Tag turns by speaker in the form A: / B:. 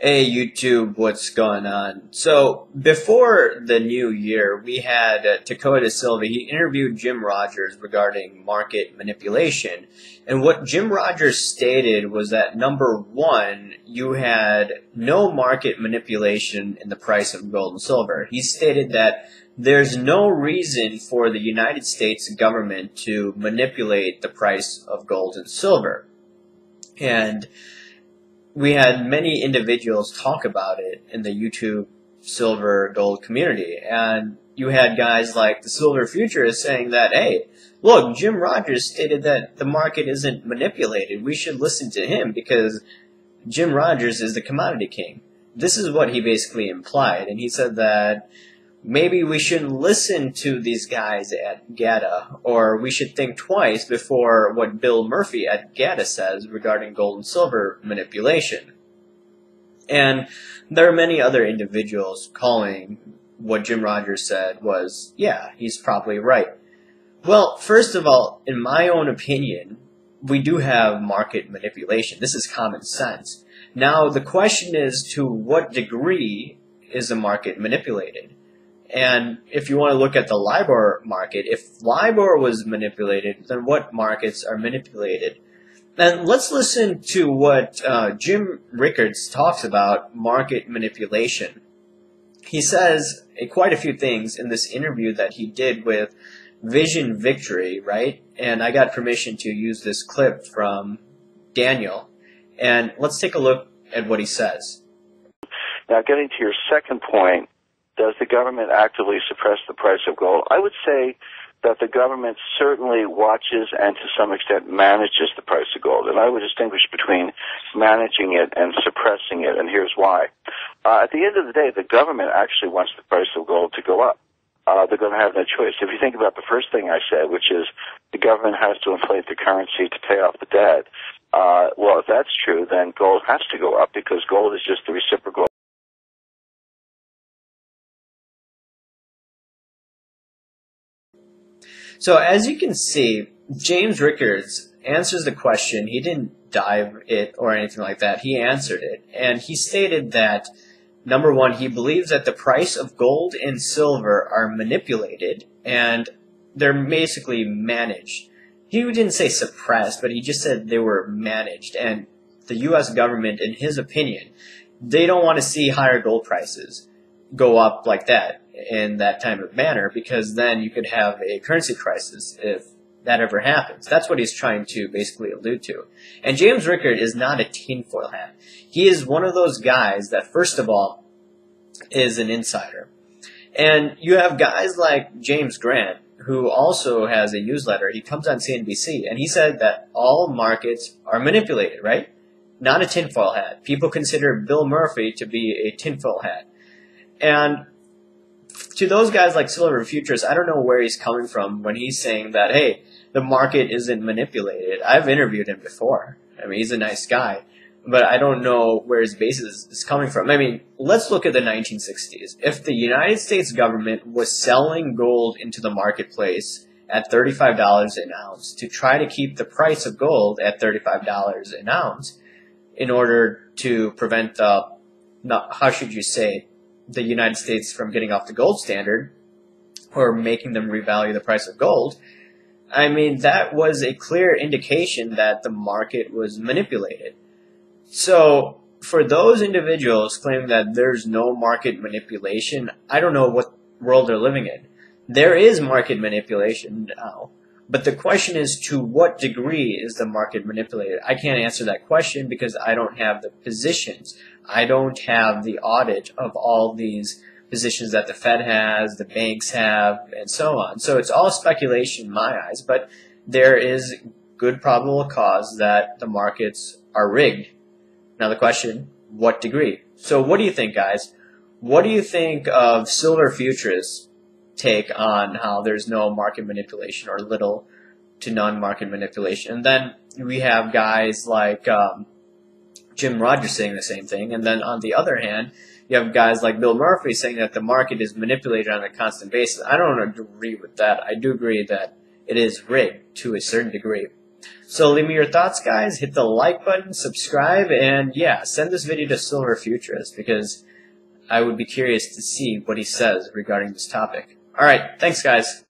A: Hey YouTube, what's going on? So before the new year, we had Dakota Silva. He interviewed Jim Rogers regarding market manipulation, and what Jim Rogers stated was that number one, you had no market manipulation in the price of gold and silver. He stated that there's no reason for the United States government to manipulate the price of gold and silver, and we had many individuals talk about it in the YouTube silver gold community, and you had guys like the Silverfuturist saying that, hey, look, Jim Rogers stated that the market isn't manipulated. We should listen to him because Jim Rogers is the commodity king. This is what he basically implied, and he said that maybe we shouldn't listen to these guys at GATA, or we should think twice before what Bill Murphy at GATA says regarding gold and silver manipulation. And there are many other individuals calling what Jim Rogers said was, yeah, he's probably right. Well, first of all, in my own opinion, we do have market manipulation. This is common sense. Now, the question is, to what degree is the market manipulated? And if you want to look at the LIBOR market, if LIBOR was manipulated, then what markets are manipulated? And let's listen to what Jim Rickards talks about market manipulation. He says quite a few things in this interview that he did with Vision Victory, right? And I got permission to use this clip from Daniel. And let's take a look at what he says.
B: Now, getting to your second point, does the government actively suppress the price of gold? I would say that the government certainly watches and to some extent manages the price of gold. And I would distinguish between managing it and suppressing it, and here's why. At the end of the day, the government actually wants the price of gold to go up. They're going to have no choice. If you think about the first thing I said, which is the government has to inflate the currency to pay off the debt, well, if that's true, then gold has to go up because gold is just the reciprocal.
A: So as you can see, James Rickards answers the question. He didn't dive it or anything like that. He answered it. And he stated that, number one, he believes that the price of gold and silver are manipulated and they're basically managed. He didn't say suppressed, but he just said they were managed. And the U.S. government, in his opinion, they don't want to see higher gold prices go up like that in that type of manner, because then you could have a currency crisis if that ever happens. That's what he's trying to basically allude to. And James Rickard is not a tinfoil hat. He is one of those guys that, first of all, is an insider. And you have guys like James Grant, who also has a newsletter. He comes on CNBC, and he said that all markets are manipulated, right? Not a tinfoil hat. People consider Bill Murphy to be a tinfoil hat. And to those guys like Silverfuturist, I don't know where he's coming from when he's saying that, hey, the market isn't manipulated. I've interviewed him before. I mean, he's a nice guy. But I don't know where his basis is coming from. I mean, let's look at the 1960s. If the United States government was selling gold into the marketplace at $35 an ounce to try to keep the price of gold at $35 an ounce in order to prevent the, how should you say, the United States from getting off the gold standard or making them revalue the price of gold, I mean, that was a clear indication that the market was manipulated. So for those individuals claiming that there's no market manipulation, I don't know what world they're living in. There is market manipulation now, but the question is, to what degree is the market manipulated? I can't answer that question because I don't have the positions. I don't have the audit of all these positions that the Fed has, the banks have, and so on. So it's all speculation in my eyes, but there is good probable cause that the markets are rigged. Now the question, what degree? So what do you think, guys? What do you think of Silverfuturist's take on how there's no market manipulation or little to none market manipulation? And then we have guys like Jim Rogers saying the same thing. And then on the other hand, you have guys like Bill Murphy saying that the market is manipulated on a constant basis. I don't agree with that. I do agree that it is rigged to a certain degree. So leave me your thoughts, guys. Hit the like button, subscribe, and yeah, send this video to Silverfuturist because I would be curious to see what he says regarding this topic. All right, thanks, guys.